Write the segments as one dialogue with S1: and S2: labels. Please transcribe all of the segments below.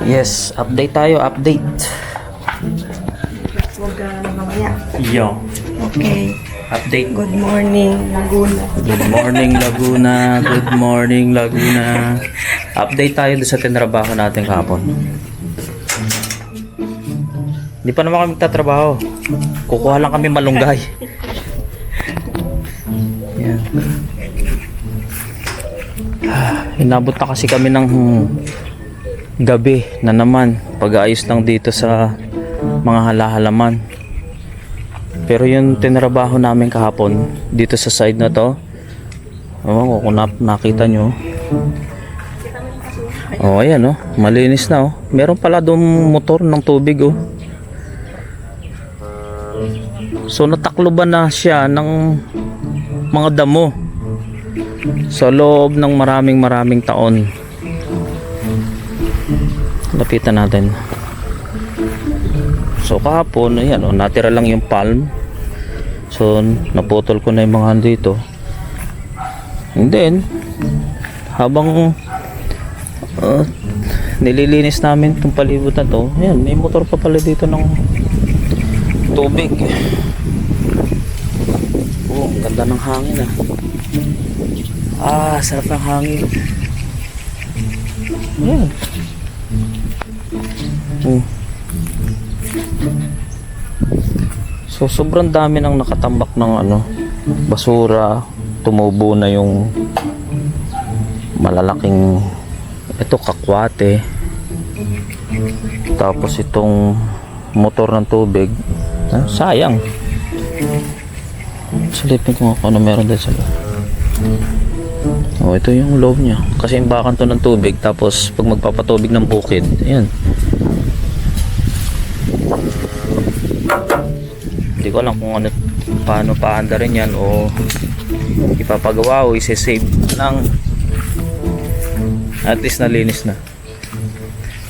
S1: Yes, update tayo, update.
S2: Huwag ka na mamaya.
S1: Yo,
S2: Okay.
S1: update.
S2: Good morning, Laguna.
S1: Good morning, Laguna. Good morning, Laguna. Update tayo doon sa tinrabaho natin kahapon. Hindi pa naman kami magtatrabaho. Kukuha lang kami malunggay. Yan. Inabot na kasi kami ng gabi na naman pag-aayos lang dito sa mga halaman. Pero yung tinrabaho namin kahapon dito sa side na to, ewan ko kung nakita nyo. Oh, ayan oh, malinis na oh. Meron pala doon motor ng tubig oh. So natakloban na siya ng mga damo sa loob ng maraming taon. Lapitan natin. So kahapon, ayan oh, natira lang yung palm. So naputol ko na yung mga dito. And then habang nililinis namin itong palibot na to, ayan, may motor pa pala dito ng tubig. Oh, ang ganda ng hangin ah. Sarap ng hangin. Ayan. So sobrang dami nang nakatambak ng basura. Tumubo na yung malalaking kakwate. Tapos itong motor ng tubig, sayang. Silipin ko nga kung ano meron din sa loob. Oh, ito yung loob niya. Kasi imbakan to ng tubig. Tapos pag magpapatubig ng bukid, ayan. Hindi ko alam kung ano, paano paanda rin yan o ipapagawa o isi-save ng at least nalinis na.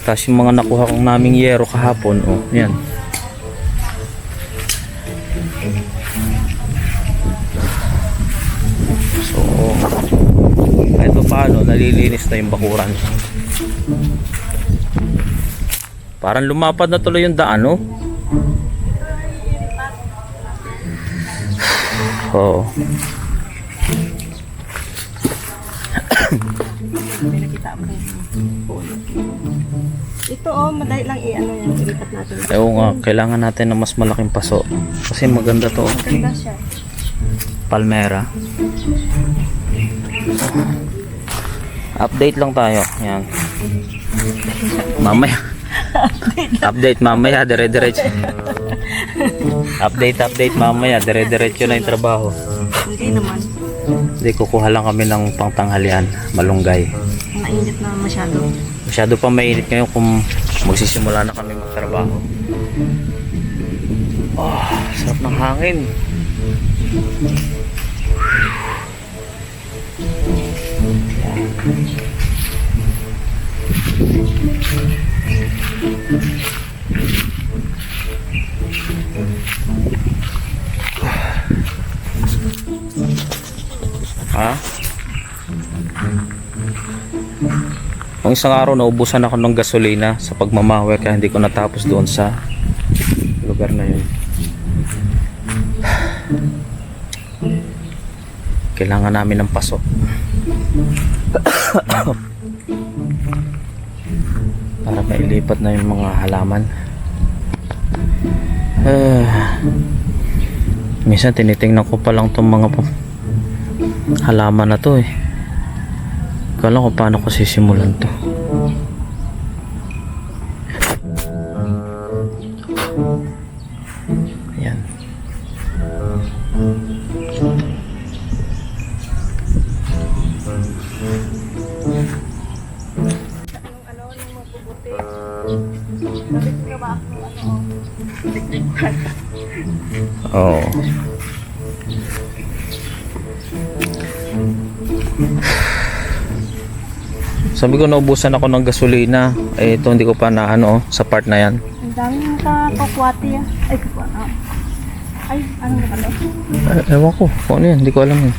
S1: Tapos yung mga nakuha kong naming yero kahapon, oh, yan. So kahit paano nalilinis na yung bakuran. Parang lumapad na tuloy yung daan, no? Oo.
S2: Ito madali lang yan, ilipat natin.
S1: Oo nga, kailangan natin ng mas malaking paso. Kasi maganda to.
S2: Maganda siya.
S1: Palmera. Update lang tayo. Yan. Mamaya. Update mamaya, dire-diretso. Update mamaya, dire-diretso na yung trabaho.
S2: Hindi naman.
S1: Hindi, kukuha lang kami ng pangtanghalian, malunggay.
S2: Mainit na masyado.
S1: Masyado pa mainit ngayon kung magsisimula na kami magtrabaho. Oh, sarap ng hangin. Ha? Ang isang araw naubusan ako ng gasolina sa pagmamahaw kaya hindi ko natapos doon sa lugar na yun. Kailangan namin ng pasok. Para mailipat na yung mga halaman. Minsan tinitingnan ko pa lang itong mga halaman na to eh. Kala ko paano ko sisimulan to. Ayan. Oo. Sabi ko naubusan ako ng gasolina. Eh ito hindi ko pa na sa part na yan.
S2: Ang daming kakwati ah. Ay, kakwati. Ay, ano na pala?
S1: Ewan ko kung ano yan, hindi ko alam yan.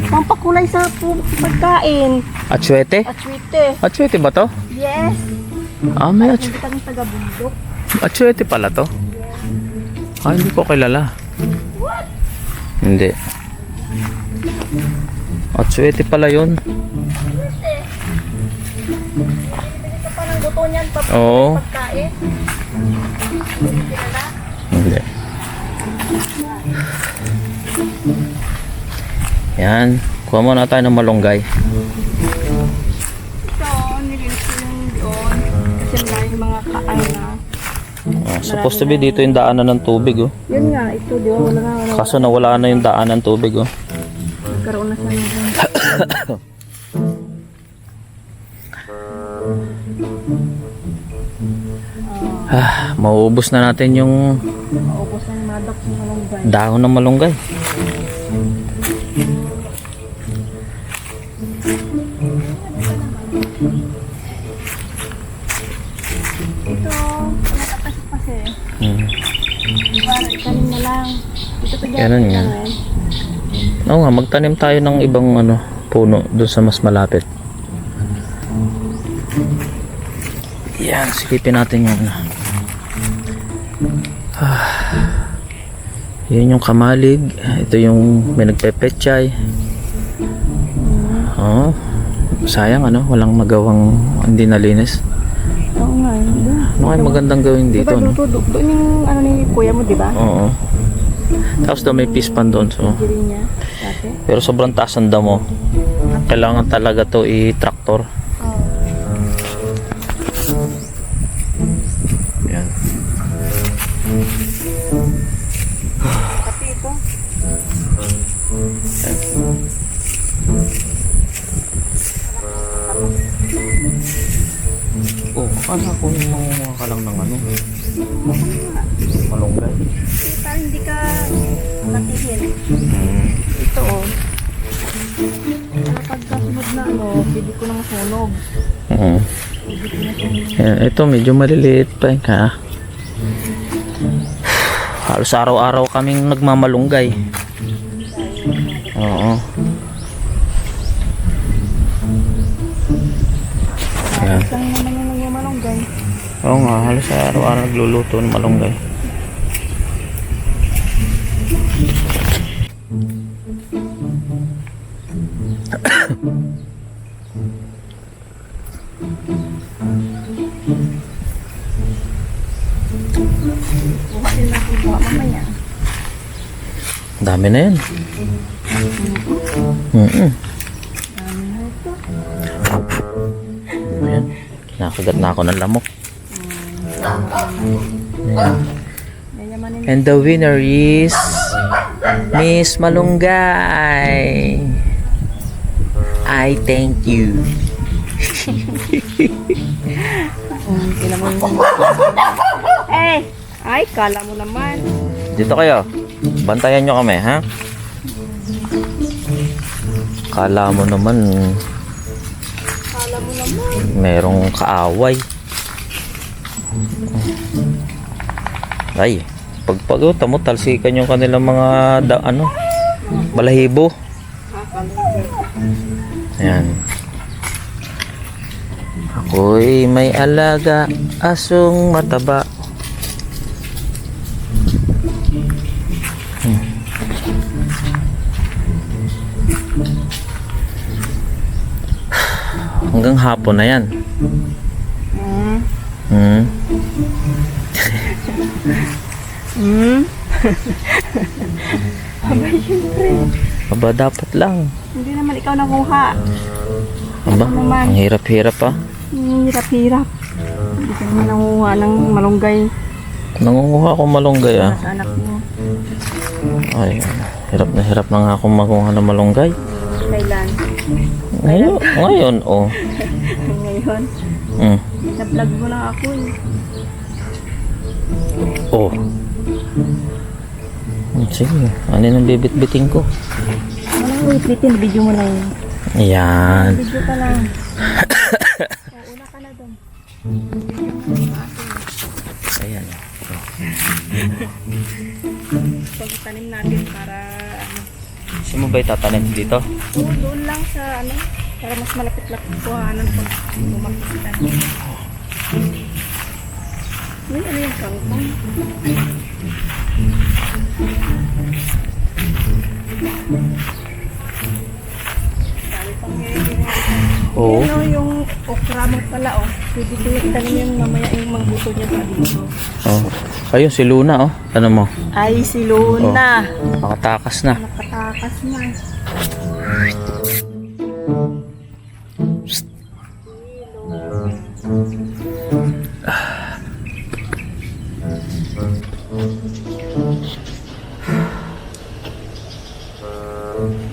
S2: Pampakulay sa pagkain.
S1: Atsuete?
S2: Atsuite.
S1: Atsuete ba to?
S2: Yes.
S1: Ah, may
S2: Hindi kami taga-bundok.
S1: atsuete pala to? Ah, hindi ko kilala. Hindi. Atsuete pala yun.
S2: Ito pa ng buto niyan,
S1: Oo.
S2: pagkain.
S1: Hindi. Yan. Kuha muna tayo ng malunggay.
S2: Ito, nilinis ko yung doon. Kasi na yung mga kaan na.
S1: Oh, supposed to be dito yung daanan ng tubig, oh.
S2: Yun nga, ito, di ba? Wala na.
S1: Kaso nawala na yung daanan ng tubig, oh.
S2: Nagkaroon na sa mga.
S1: Mauubos na natin yung
S2: Maubos na yung madak ng malunggay.
S1: dahon ng malunggay.
S2: Ito, nakapasok-pasi.
S1: Hmm.
S2: Para itanim na lang. Ito pa dyan.
S1: Ganun yan. Oo nga, magtanim tayo ng ibang puno doon sa mas malapit. Yan, silipin natin yung yun yung kamalig. Ito yung may nagpepechay. Oh, sayang walang magawang hindi nalinis.
S2: Oo nga.
S1: Ano kaya magandang gawin dito, no?
S2: Doon yung ano ni kuya mo, di ba?
S1: Oo. Tapos daw may pispan doon, so.
S2: Diri niya dati.
S1: Pero sobrang taas ang damo. Kailangan talaga to i-tractor. Yan.
S2: Pati ito.
S1: Oh, akala ko mangunguha ka lang ng malunggay.
S2: Para hindi ka katihin. Ito oh. Para pagkasunod na pili ko ng sunog.
S1: Yan, ito medyo maliliit pa ha. Halos araw-araw kaming nagmamalunggay. Oo. Yan.
S2: Lang naman yung nagmamalunggay.
S1: Oo nga, halos araw-araw nagluluto ng malunggay.
S2: Bukasin natin po mamaya.
S1: Dami na yan.
S2: Dami na ito.
S1: Ayan. Nakagat na ako ng lamok. Ayan.
S2: Yayamanin.
S1: And the winner is Miss Malunggay. I thank you.
S2: Eh! Ay, kala mo naman.
S1: Dito kayo. Bantayan nyo kami, ha? Kala mo naman
S2: Kala mo naman.
S1: merong kaaway. Ay, pagpaguta mo, talsikan yung kanilang mga balahibo. Ayan. Ako'y may alaga, asong mataba. Hanggang hapon na yan.
S2: Abay, syempre.
S1: Aba, dapat lang.
S2: Hindi naman ikaw nakuha.
S1: Aba,
S2: naman.
S1: ang hirap-hirap pa.
S2: Hirap-hirap. Hindi ka naman nakuha ng malunggay
S1: Nangunguha akong malunggay, ah.
S2: sa anak mo.
S1: Ay, hirap na nga akong makuha ng malunggay.
S2: Kailan?
S1: Ngayon, oh.
S2: Ngayon. Na-vlog mo lang ako eh.
S1: Oh. Sige, ano yung bibit-biting ko?
S2: Walang wait-waitin, video mo lang.
S1: Ayan.
S2: Video ka lang. Una ka na doon.
S1: Ayan.
S2: Pagtanim natin para
S1: Saan mo ba itatanim dito?
S2: Doon lang sa ano, para mas malapit-lapit kuhanan pag bumakita. May ano yung kangkong? Dami pang
S1: Oo.
S2: Ano yung okra mo pala oh. Pwede ko yung tanim yung mamaya yung mangbuto niya pa dito.
S1: Oh. Ayun, si Luna, oh. Ano mo?
S2: Ay, si Luna.
S1: Nakatakas na.
S2: Nakatakas na.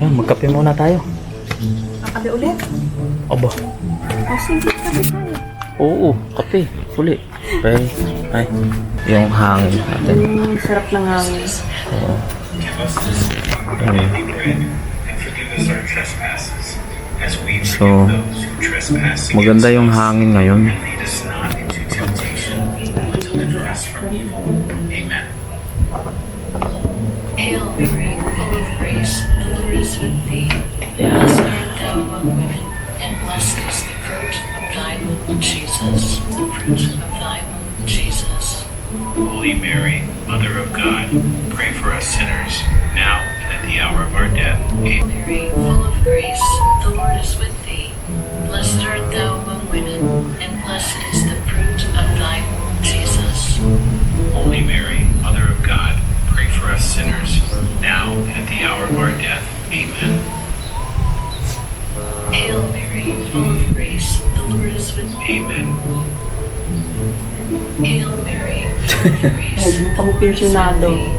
S1: Yan, magkape muna tayo.
S2: Kakabi ulit.
S1: Aba.
S2: Oh, simple kape tayo.
S1: Oo, kape. Uli. Okay. Ay, yung hangin natin.
S2: Sarap ng hangin.
S1: Oo. Ayan. So, maganda yung hangin ngayon.
S3: Hail Mary, full of grace, the Lord is with thee.
S1: Yeah.
S3: Blessed art thou among women, and blessed is the fruit of thy womb, Jesus. The fruit of thy womb, Jesus.
S4: Holy Mary, Mother of God, pray for us sinners, now and at the hour of our death.
S3: Hail
S4: Amen.
S3: Mary, full of grace, the Lord is with thee. Blessed art thou among women, and blessed is the fruit of thy womb, Jesus.
S4: Holy Mary, Mother of God, pray for us sinners, now and at the hour of our death. Amen.
S3: Hail Mary, full of grace, the Lord is with thee.
S4: Amen.
S3: Hail Mary, full of grace, the
S2: Pang
S3: Lord is with
S2: pensyonado.
S3: thee.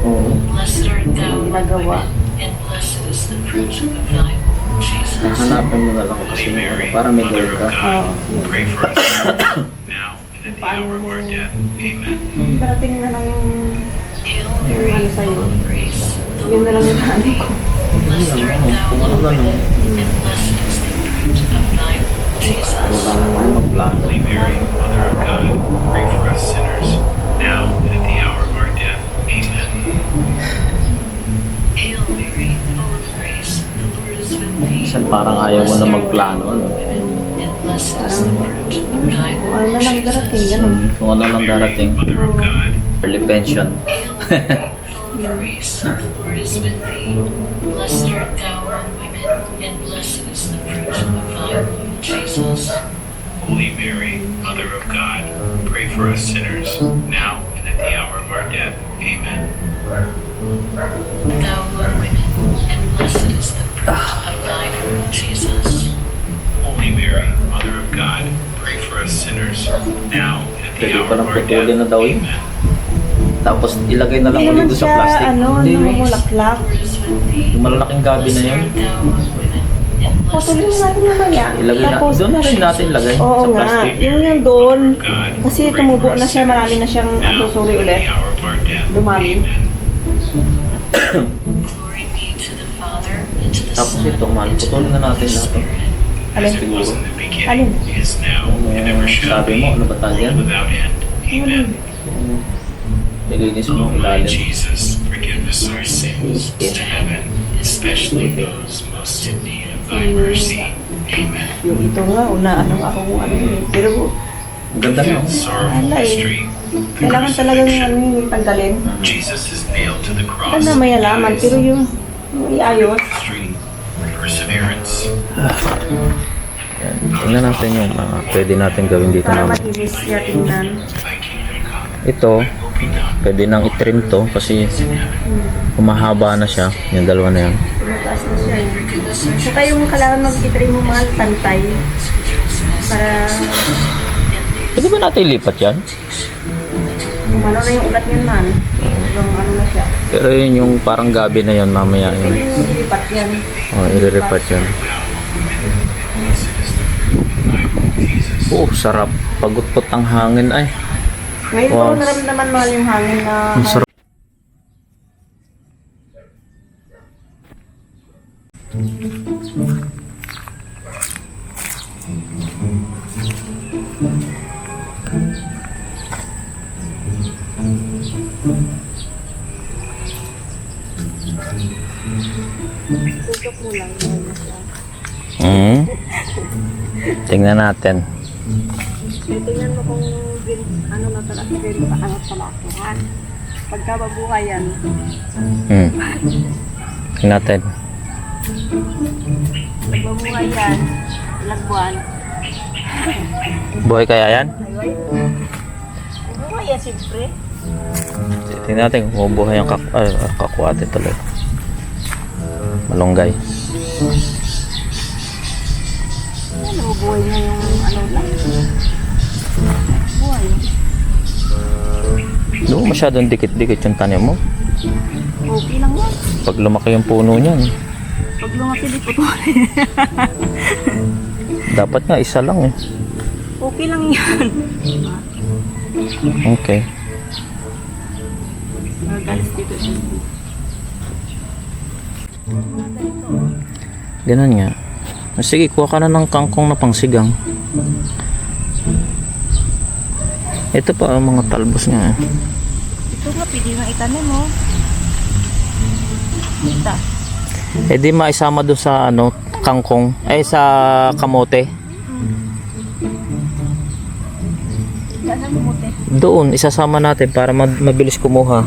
S3: Blessed art thou among
S2: Ginagawa.
S3: women, and blessed is the fruit of thy womb, Jesus.
S1: Hanapan mo na lang kasi
S4: Holy Mary,
S1: para may
S4: Mother
S1: goal
S4: of
S1: ka.
S4: God, pray for us sinners, now and at the hour of our death. Amen.
S2: Darating na lang yung
S3: Hail Mary,
S2: ano sa'yo.
S3: full of grace, the
S2: Yun na
S3: Lord
S2: lang
S3: is
S2: yung
S3: with
S2: hanay
S3: thee.
S2: ko.
S3: Blessed art thou among women, and blessed is the fruit of thy womb, Jesus.
S4: Holy Mary, Mother of God, pray for us sinners, now and at the hour of our death. Amen.
S3: Hail Mary, full of grace, the Lord is with thee.
S1: Minsan parang ayaw mo na magplano, ano?
S3: And blessed is the fruit of thy
S2: Ano
S3: womb,
S2: na lang darating, ganun.
S1: Kung ano lang darating,
S4: Mother of God,
S1: early pension.
S3: Hail Mary, full of grace, the Lord is with thee. Blessed art thou among women, and blessed is the fruit of thy womb, Jesus.
S4: Holy Mary, Mother of God, pray for us sinners, now and at the hour of our death. Amen.
S3: Thou among women, and blessed is the fruit of thy womb, Jesus.
S4: Holy Mary, Mother of God, pray for us sinners, now and at the
S1: Pwede
S4: hour
S1: pa
S4: of
S1: ng
S4: our
S1: putulin
S4: death.
S1: na daw yun.
S4: Amen.
S1: Tapos ilagay na lang
S2: Hindi
S1: ulit
S2: naman
S1: doon sa
S2: siya,
S1: plastic.
S2: ano,
S1: Hindi,
S2: namumulaklak.
S3: Lord is with thee.
S1: yung malalaking gabi na yun.
S3: Blessed art thou among women, and blessed
S2: Patuloy
S3: is
S2: na natin mamaya.
S1: Ilagay na,
S2: Tapos,
S1: doon na rin natin lagay
S2: oo
S1: sa
S2: nga,
S1: plastic.
S2: yung doon.
S4: God,
S2: Kasi
S4: pray
S2: tumubo
S4: for
S2: na
S4: us
S2: siya, marami na
S4: sinners,
S2: siyang
S4: now
S2: susuri
S4: and at
S2: ulit.
S4: the hour of our death.
S2: Dumami.
S4: Amen.
S3: Glory be to the Father, and to the
S1: Tapos
S3: Son,
S1: ito, man,
S3: and to
S1: putulin na
S3: the
S1: natin
S3: Holy
S1: lahat.
S3: Spirit.
S2: Alin?
S4: As it was in the
S2: Alin?
S4: beginning, is now, and ever shall
S1: Sabi
S4: be,
S1: mo, ano ba tayo yan?
S4: world without end. Amen.
S1: Nilinis
S4: O
S1: mo yung
S4: my
S1: ilalim.
S4: Jesus, forgive us our sins to heaven, especially those most in need of thy mercy. Amen.
S2: Yung ito nga, una, ano ako kung ano yun. Pero,
S1: Ang ganda mo.
S4: Sorrowful
S2: Ala eh.
S4: mystery, the
S2: kailangan talaga yung ano
S4: crucifixion.
S2: yung tanggalin.
S4: Jesus is nailed to the cross.
S2: Ano na may alaman, pero yung iayos.
S4: Mystery, perseverance.
S1: Yan. Tingnan natin yung mga pwede natin gawin dito
S2: Para
S1: naman.
S2: matinis siya tingnan.
S4: Thy kingdom come,
S1: Ito,
S4: will be done.
S1: pwede nang itrim to kasi humahaba na siya. Yung dalawa na yan.
S2: Tumataas na siya. Saka yung kailangan mag-itry mo mga tantay. Para
S1: Pwede ba natin ilipat yan?
S2: umano na yung ugat niyan man. Hanggang ano na siya.
S1: Pero yun yung parang gabi na yun mamaya
S2: Pwede
S1: yun.
S2: yung ilipat yan.
S1: I-repart yan. Oh, sarap. Pagutpot ang hangin ay.
S2: Ngayon
S1: Wow.
S2: ko naramdaman mahal yung hangin na
S1: Ang sarap. Tingnan natin.
S2: Tingnan mo kung ano na talaga, ano talaga, ha? Pagka mabuhay yan,
S1: Tingnan natin.
S2: pag mabuhay yan, ilang buwan.
S1: Buhay kaya yan?
S2: Ayun. Mabuhay yan, siyempre.
S1: Tingnan natin kung buhay ang kakwate tuloy. Malunggay.
S2: Yan, mabuhay na yung ano lang. Buhay.
S1: Hindi mo masyadong dikit-dikit yung tanim mo.
S2: Okay lang yan.
S1: Pag lumaki yung puno niyan,
S2: Pag lumaki di po
S1: dapat nga isa lang eh.
S2: okay lang yan.
S1: Okay.
S2: Magalis dito.
S1: Ganun nga. Sige, kuha ka na ng kangkong na pangsigang. Ito pa ang mga talbos niya.
S2: Ito nga, pwede nga itanim mo. Ita.
S1: Eh di maisama doon sa ano, kangkong, sa kamote.
S2: Saan mo te?
S1: Doon isasama natin para mabilis kumuha.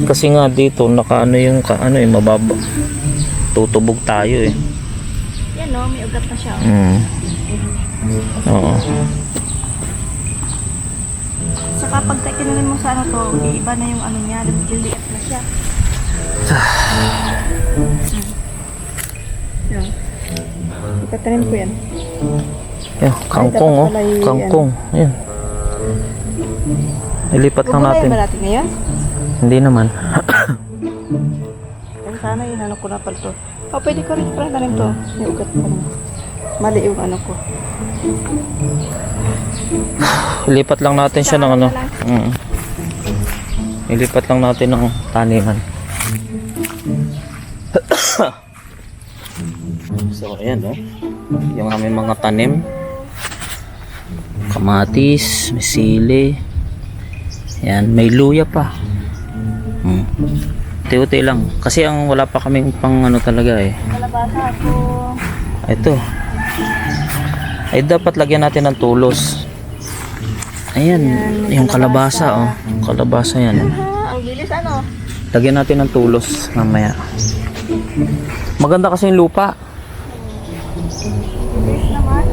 S1: Kasi nga dito nakaano yung mababa. Tutubog tayo eh.
S2: Yan no, may ugat na siya.
S1: Oo.
S2: Saka pag tinanim mo sa ano to, iba na yung ano niya, liliit na siya. Yan. Ipatanim ko yan.
S1: Yan, kangkong oh. Kangkong. Yan. Ilipat lang natin.
S2: Bubulayin ba natin ngayon?
S1: Hindi naman.
S2: Yan sana yun, ano ko na pala to. Pwede ko rin pala tanim to. May ugat pa naman. Mali yung ano ko.
S1: Ilipat lang natin siya ng ano. Ilipat lang natin ng taniman. So ayan no. Yung aming mga tanim. Kamatis, may sili. Yan, may luya pa. Tiyo-tiyo lang. Kasi ang wala pa kaming pang ano talaga eh.
S2: Kalabasa ako.
S1: Ito. Ay dapat lagyan natin ng tulos. Ayan, yung kalabasa oh. Kalabasa yan.
S2: Ang bilis ano?
S1: Lagyan natin ng tulos mamaya. Maganda kasi yung lupa.
S2: Bilis naman.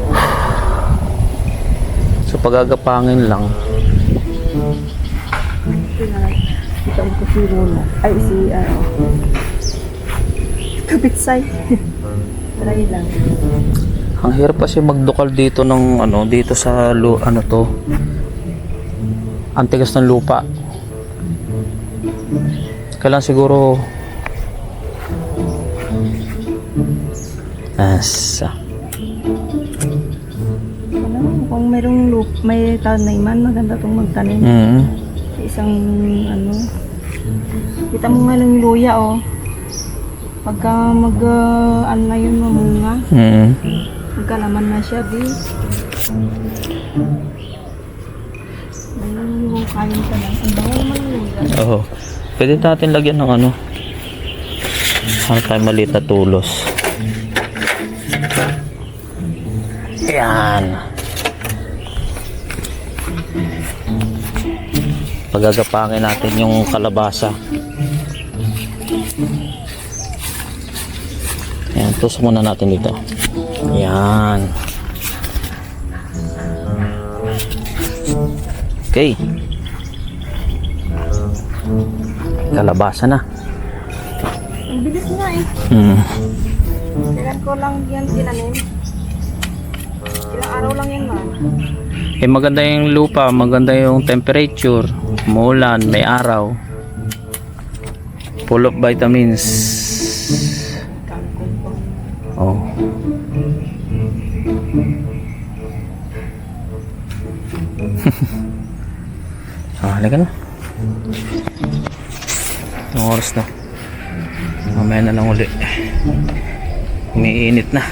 S1: So pagagapangin lang.
S2: Ito ang kusino mo. Ay, si ano. Kapitsay. Try lang.
S1: Ang hirap kasi magdukal dito ng ano, dito sa ano to. Ang tigas ng lupa. Kailan siguro asa.
S2: Ano, kung mayroong may taniman, maganda itong magtanim. Isang ano, kita mo nga lang yung luya oh. Pagka ano na yun, mamunga. Magkalaman na siya, di. Ayun yung kain ka lang. Ang bango naman yung luya.
S1: Oo. Pwede natin lagyan ng ano. Ano tayo maliit na tulos. Yan. Pagagapangin natin yung kalabasa. Yan, tusok muna natin dito. Yan. Okay. Kalabasa na.
S2: Ang bilis nga eh. Kailan ko lang yan tinanim. Ilang araw lang yan man.
S1: Eh maganda yung lupa, maganda yung temperature, umulan, may araw. Full of vitamins. Oh. Halika na. Ang oras na. Mamaya na lang uli. Umiinit na.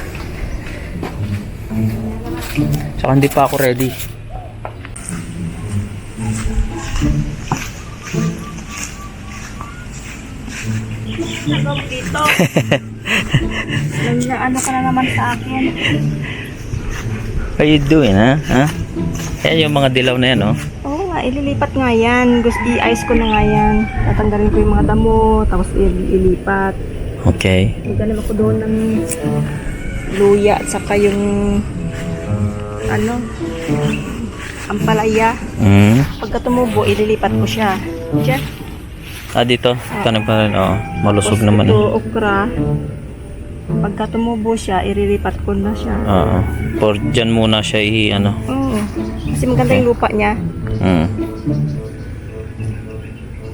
S1: Tsaka hindi pa ako ready.
S2: Nagawag dito. Ano ka na naman sa akin.
S1: How you doing, ha? Ha? Ayan yung mga dilaw na yan, oh.
S2: Oo nga, ililipat nga yan. Gusto i-ice ko na nga yan. Tatanggalin ko yung mga damo, tapos ilipat.
S1: Okay.
S2: Magaling ako doon ng luya at saka yung ampalaya. Pagka tumubo, ililipat ko siya. Diyan.
S1: Dito. Tanong pa rin, oh. Malusog
S2: Tapos
S1: naman,
S2: ito,
S1: eh.
S2: okra. Pagka tumubo siya, irilipat ko na siya.
S1: Oo. For dyan muna siya
S2: Oo. Kasi maganda yung lupa niya.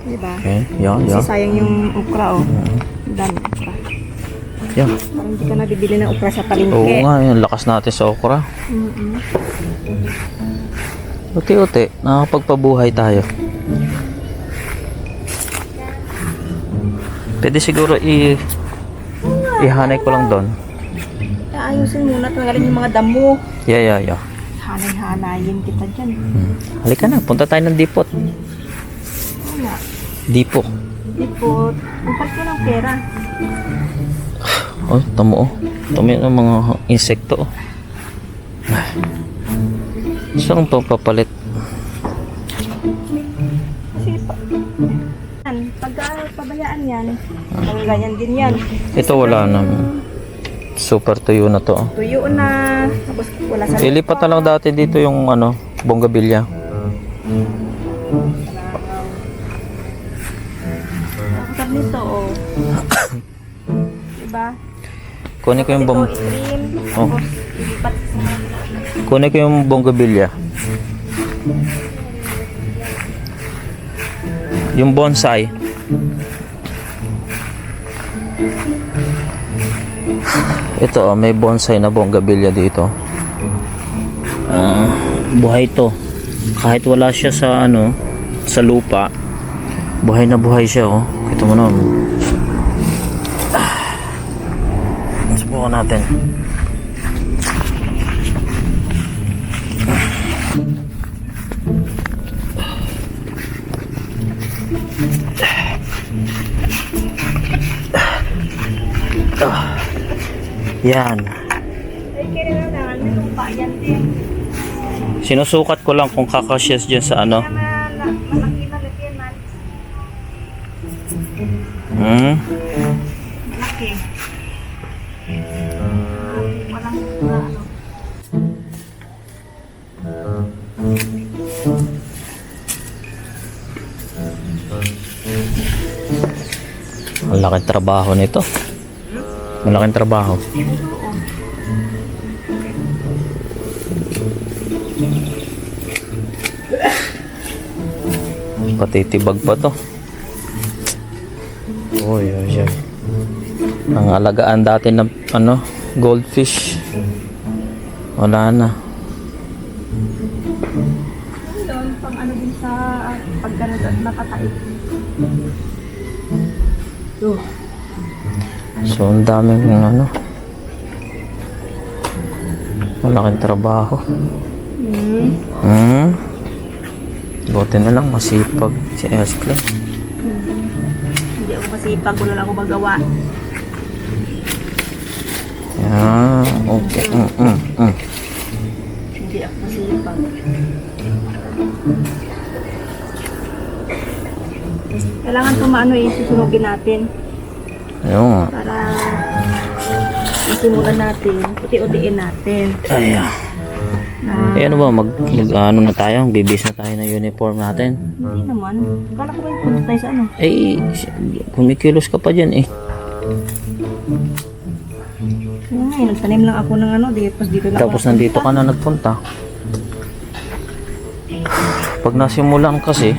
S2: Diba?
S1: Okay. Yeah,
S2: Kasi
S1: yeah.
S2: sayang yung okra, oh. Ang dami okra.
S1: Yeah.
S2: Parang hindi ka nabibili ng okra sa palengke.
S1: Oo nga, yung lakas natin sa okra.
S2: Mm-mm.
S1: Uti-uti, nakakapagpabuhay tayo. Pwede siguro ihanay ko lang doon.
S2: Ayusin muna, tanggalin yung mga damo.
S1: Yeah.
S2: Hanay-hanayin kita dyan.
S1: Halika na, punta tayo ng dipot.
S2: Oo nga.
S1: Dipot.
S2: Ipot. Upat ko ng pera.
S1: Oh, tamo, oh. Tamo yung mga insekto, oh. Saan pang papalit?
S2: Kasi pagka pabayaan yan, ganyan din yan.
S1: Ito wala na. Super tuyo na to, oh.
S2: Tuyo na. Tapos wala sa
S1: Ilipat na lang dati dito yung bonggabilya.
S2: Tapos nito, oh. Diba?
S1: Kunin ko yung
S2: Ito, itrim.
S1: Oh.
S2: Tapos ilipat.
S1: Kunin ko yung bonggabilya. Yung bonsai. Ito, may bonsai na bonggabilya dito. Buhay to. Kahit wala siya sa sa lupa, buhay na buhay siya, oh. Kita mo naman. Subukan natin. Yan.
S2: Ay, kailangan may lupa yan din.
S1: Sinusukat ko lang kung kakasyas dyan sa
S2: Malaki na lagyan man. Malaki. Walang
S1: Malaking trabaho nito. Malaking trabaho. Patitibag pa to. Oy. Ang alagaan dati ng goldfish. Wala na.
S2: doon, pang din sa pagganod at napatay.
S1: So, ang daming malaking trabaho. Buti na lang masipag si Escle.
S2: Hindi ako masipag, wala lang ako magawa.
S1: Okay.
S2: Hindi ako masipag. Kailangan tumaano susunugin natin
S1: Ayun nga.
S2: para isimulan natin, uti-utiin natin.
S1: Ano ba, ano na tayo? Bibis na tayo ng uniform natin.
S2: Hindi naman. Kala ko ba yung punta tayo sa ano?
S1: Kumikilos ka pa dyan eh.
S2: Nagtanim lang ako ng dito na
S1: Tapos nandito ka na nagpunta. Pag nasimulan kasi,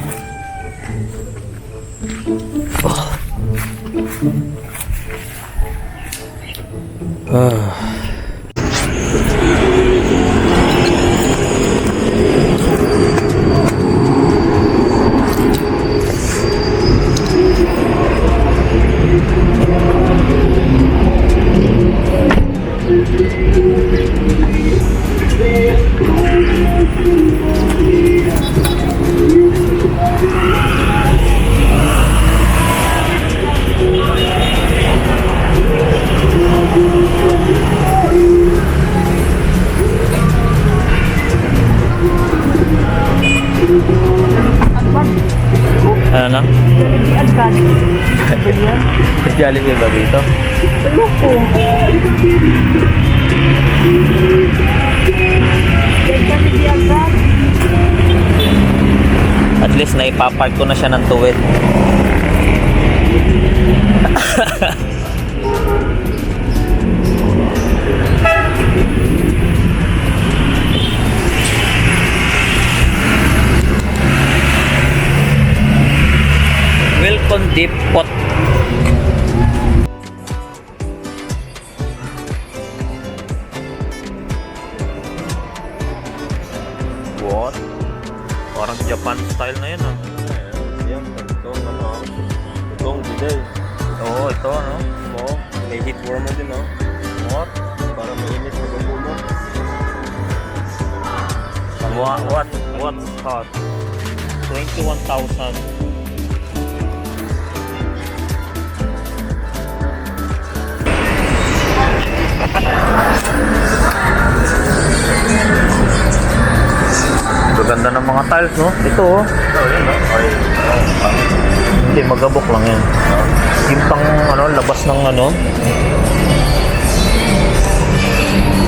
S1: Ano?
S2: Agad. Ano yan?
S1: Jollibee ba dito?
S2: Ano po? Jollibee agad.
S1: At least naipapark ko na siya ng tuwid. Welcome Deep Pot. What? Parang Japan style na yun ah.
S5: Yan, itong ano, itong biday.
S1: Oo, ito ano.
S5: Oo, may heat warmer din, no?
S1: What?
S5: Para mainit sa gulo mo.
S1: What's hot? 21,000. Ganda ng mga tiles, no? Ito, oh. Hindi, magabok lang yan. Yung pang, ano, labas ng, ano,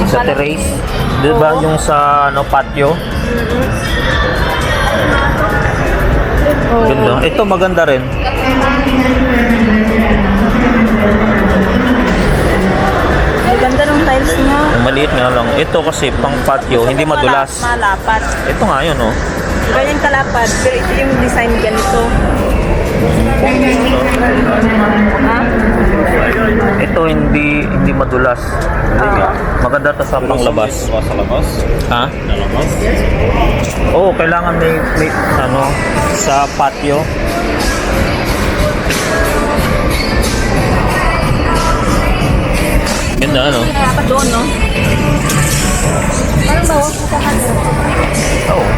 S1: sa terrace. Di ba yung sa, ano, patio? Ganda. Ito, maganda rin.
S2: Ang ganda ng tiles niya.
S1: Ang maliit nga lang. Ito kasi pang patio, hindi madulas.
S2: Malapat.
S1: Ito nga yun, oh.
S2: Ganyan kalapad. Pero ito yung design ganito. Ha?
S1: Ito hindi madulas. Maganda to sa panglabas.
S5: Sa labas?
S1: Ha?
S5: Sa labas?
S1: Oo, kailangan may ano sa patio. Ganda, ano?
S2: Kalapad doon, no? Parang bawas mo sa kanila.
S1: Oo.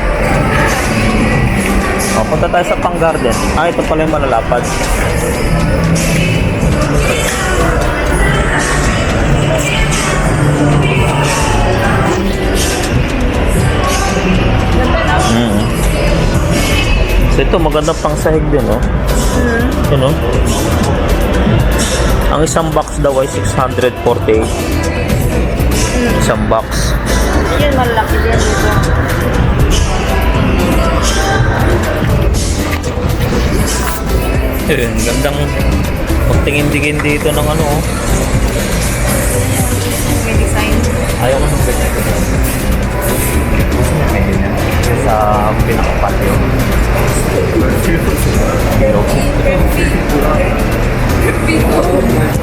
S1: Oh, punta tayo sa pang garden. Ah, ito pala yung malalapad. So ito maganda pang sahig din, no? Yun, no? Ang isang box daw ay 648. Isang box.
S2: Yan, malaki din dito.
S1: Yun, gandang magtingin-tingin dito ng ano, oh.
S2: May design.
S1: Ayaw ko ng ganyan. May ganyan. Sa pinakapatio.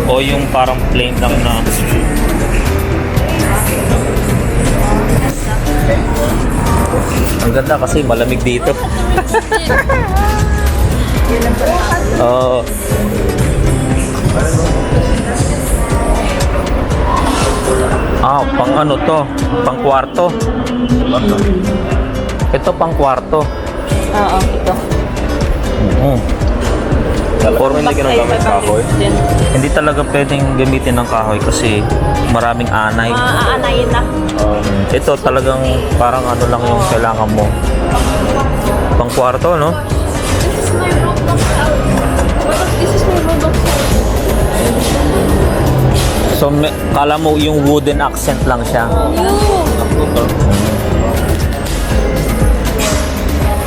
S1: O yung parang plain lang na. Ang ganda kasi malamig dito. Oo. Ah, pang ano to? Pang kwarto. Ito pang kwarto.
S2: Oo, ito.
S5: Or hindi ginagamit kahoy?
S1: Hindi talaga pwedeng gamitin ng kahoy kasi maraming anay.
S2: Aanayin na.
S1: Ito talagang parang ano lang yung kailangan mo. Pang kwarto, no? So, kala mo yung wooden accent lang siya.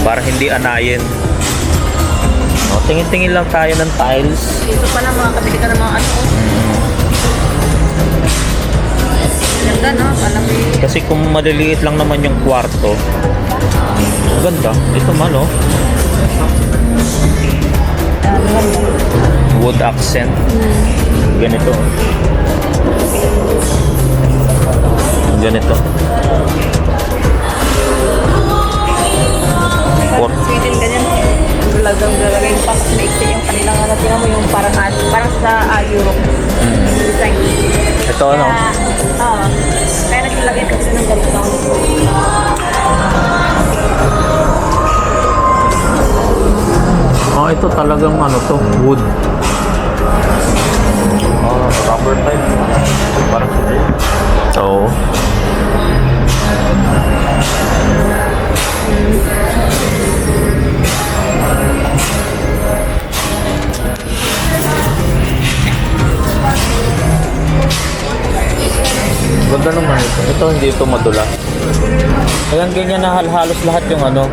S1: Para hindi anayin. O, tingin-tingin lang tayo ng tiles.
S2: Dito pa na mga kabili ka ng mga ano. Ganda, no? Palaki.
S1: Kasi kung maliliit lang naman yung kwarto, maganda. Ito man, oh. Wood accent. Ganito. Ganito. Or,
S2: Sweden, ganyan. Talagang lalagay pa kasi maiksi yung kanilang ano. Tingnan mo yung parang sa Europe. Design.
S1: ito ano?
S2: Oo. Kaya naglagay kasi ng ganito.
S1: Oh, ito talagang ano to, wood.
S5: Rubber type. Parang sa
S1: So, ito, hindi ito madulas. Ayan, ganyan na halos lahat yung ano.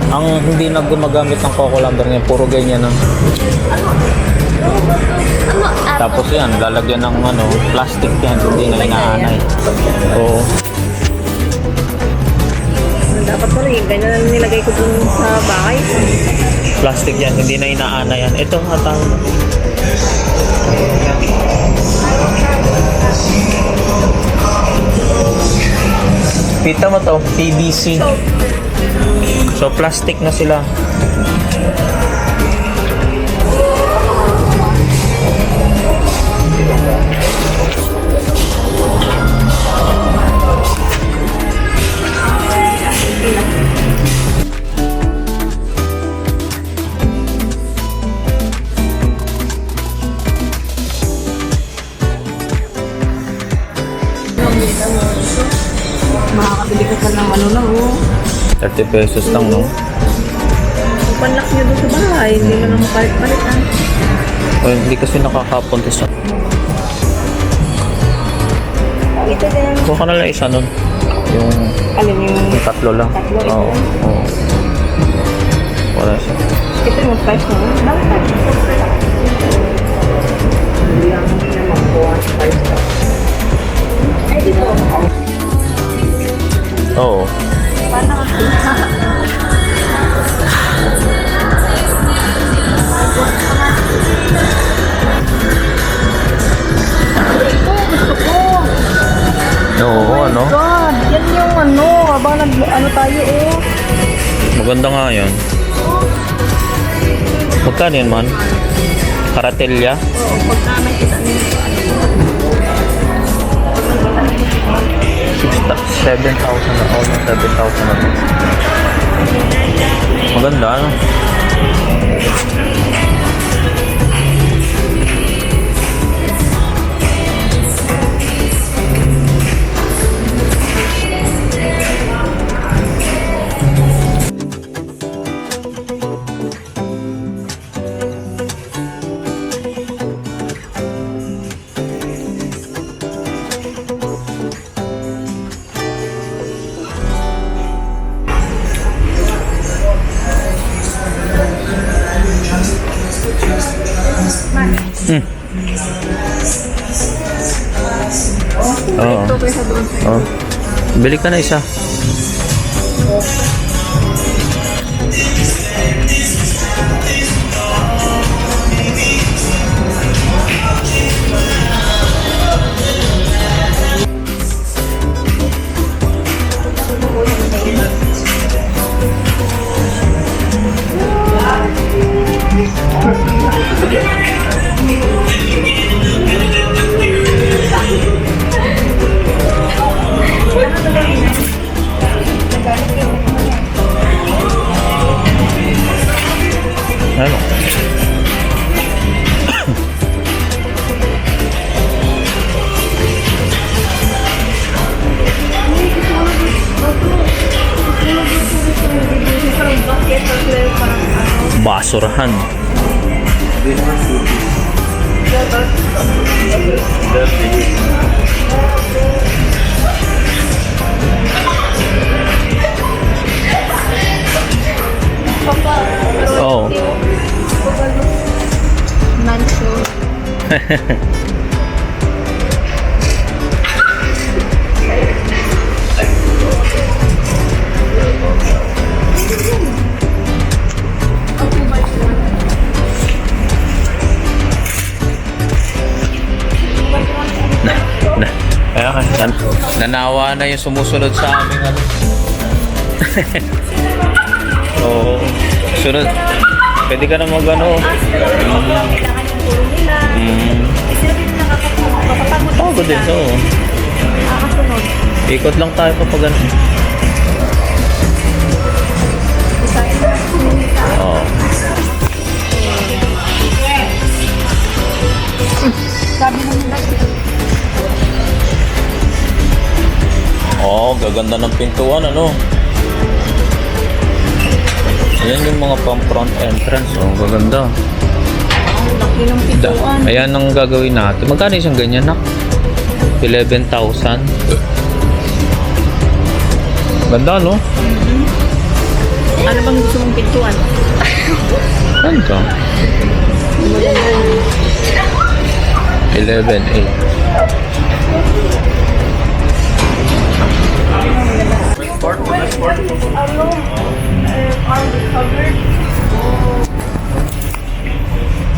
S1: Ang hindi na gumagamit ng coco lumber ngayon, puro ganyan na. Tapos yan, lalagyan ng ano, plastic yan, hindi na inaanay. Oo.
S2: Dapat pa rin, ganyan na nilagay ko dun sa bahay.
S1: Plastic yan, hindi na inaanay yan. Ito, hatang. Kita mo to, PVC. So, plastic na sila.
S2: Makakabili ka pa ng ano lang, oh.
S1: 30 pesos lang, no?
S2: Panlak nyo doon sa bahay, hindi mo na mapalit-palitan.
S1: O, hindi kasi nakakapunta sa...
S2: Ito din.
S1: Kuha ka na lang isa nun. Yung
S2: Alin yung...
S1: tatlo lang.
S2: Tatlo, ito
S1: Oo.
S2: lang?
S1: Oo. Wala siya.
S2: Ito yung price mo. Bakit? Hindi lang naman po ang price ko. Ay, dito.
S1: Oo.
S2: Paano kasi?
S1: Oo, ano?
S2: God, yan yung ano, habang ano tayo, oh.
S1: Maganda nga yan. Magkano yan, man? Karatelya?
S2: Oo, pagka nakita niyo.
S1: 7,000 na. Almost 7,000 na. Maganda, ano? Oo.
S2: Ito kaysa doon sa
S1: Oh. Bili ka na isa. Ano? Basurahan. Oh.
S2: mansion.
S1: Kaya nanawa na yung sumusunod sa aming ano. Oo. Sunod. Pwede ka na mag ano.
S2: Kailangan yung tulong nila. Sila din nakakapagod
S1: Pagod din to.
S2: Nakakasunod.
S1: Ikot lang tayo kapag ano. Oo.
S2: Sabi ng nila.
S1: Oo, gaganda ng pintuan ano. Ayan yung mga pang front entrance. Oh, gaganda.
S2: Laki ng pintuan.
S1: Ayan ang gagawin natin. Magkano isang ganyan, nak? 11,000. Ganda, no?
S2: Ano bang gusto mong pintuan?
S1: Ganda. 11,800.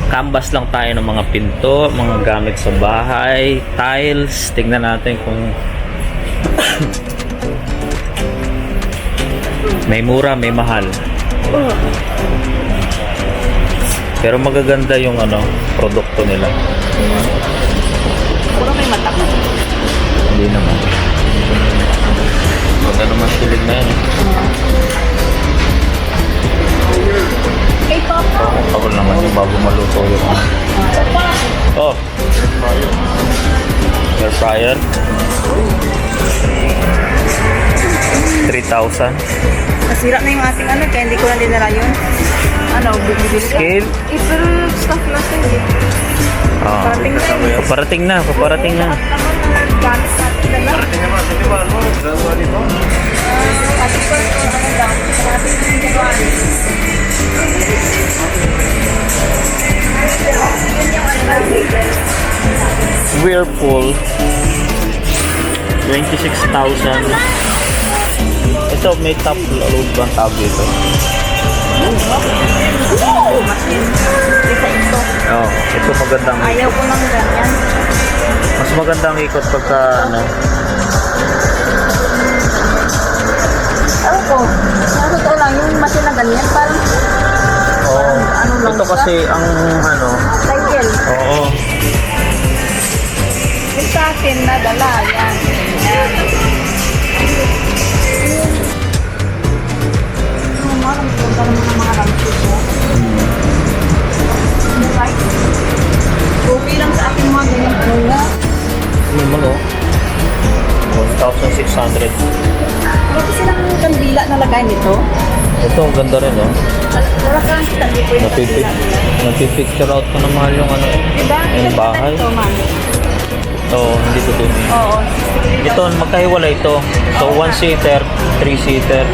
S1: Canvas lang tayo ng mga pinto, mga gamit sa bahay, tiles. Tingnan natin kung may mura, may mahal. Pero magaganda yung produkto nila.
S2: Puro may mata ko.
S1: Hindi naman. Huwag naman silid na yan.
S2: Hey, Papa!
S1: Tawal naman yung bago maluto yung Oh! Air fryer. 3,000.
S2: Nasira na yung ating kaya hindi ko na dinala yun. Bibili ka.
S1: Scale.
S2: Eh, pero stuff na sa'yo. Parating na yun.
S1: Paparating na.
S2: Gamit natin na lang. Ate ko, ano daw? Ate ko,
S1: Whirlpool. 26,000. Ito may top load bang tab dito? Oh, ito magandang
S2: ayaw ko ng ganyan.
S1: mas magandang ikot pagka
S2: Ewan ko. Totoo lang, yung machine na ganyan, parang lang
S1: ito
S2: siya?
S1: kasi ang
S2: cycle.
S1: oo.
S2: Yung sa akin, nadala. Yan. Yan. Ang ganda naman ng mga ramsey ko. Right? Okay lang sa akin mga ganyan. Ano nga?
S1: Naman 1,600.
S2: Ito silang kandila na lagay nito.
S1: Ito ang ganda rin
S2: Wala kang kita dito yung kandila.
S1: Napipicture out ko na mahal yung
S2: Diba?
S1: yung bahay.
S2: Ito, man.
S1: Ito, hindi ko dun.
S2: Oo.
S1: Ito, magkahiwala ito. So, 1-seater, 3-seater.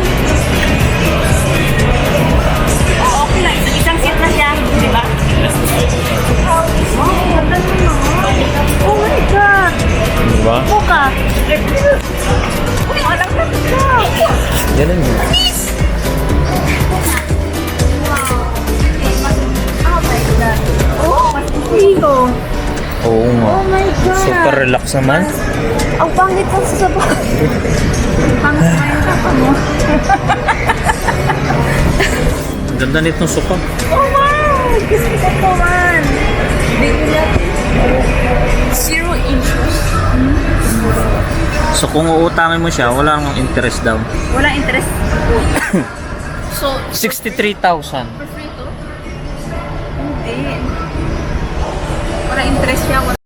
S2: Okay lang. Isang seat na siya. Diba? Oh my God!
S1: Diba?
S2: Buka! Walang ka!
S1: Ganun yun.
S2: Oh my God! Oh, matitigo!
S1: Oo nga.
S2: Oh my God!
S1: Super relax naman.
S2: Ang pangit ng sasabak! Pangit na yung kapa mo.
S1: Ang ganda nitong sopa.
S2: Oh my! Gusto ko man! Bigla. 0 inches.
S1: So, kung uutangin mo siya, wala nang interest daw.
S2: Wala interest. So,
S1: 63,000.
S2: for free to? Hindi. Wala interest siya.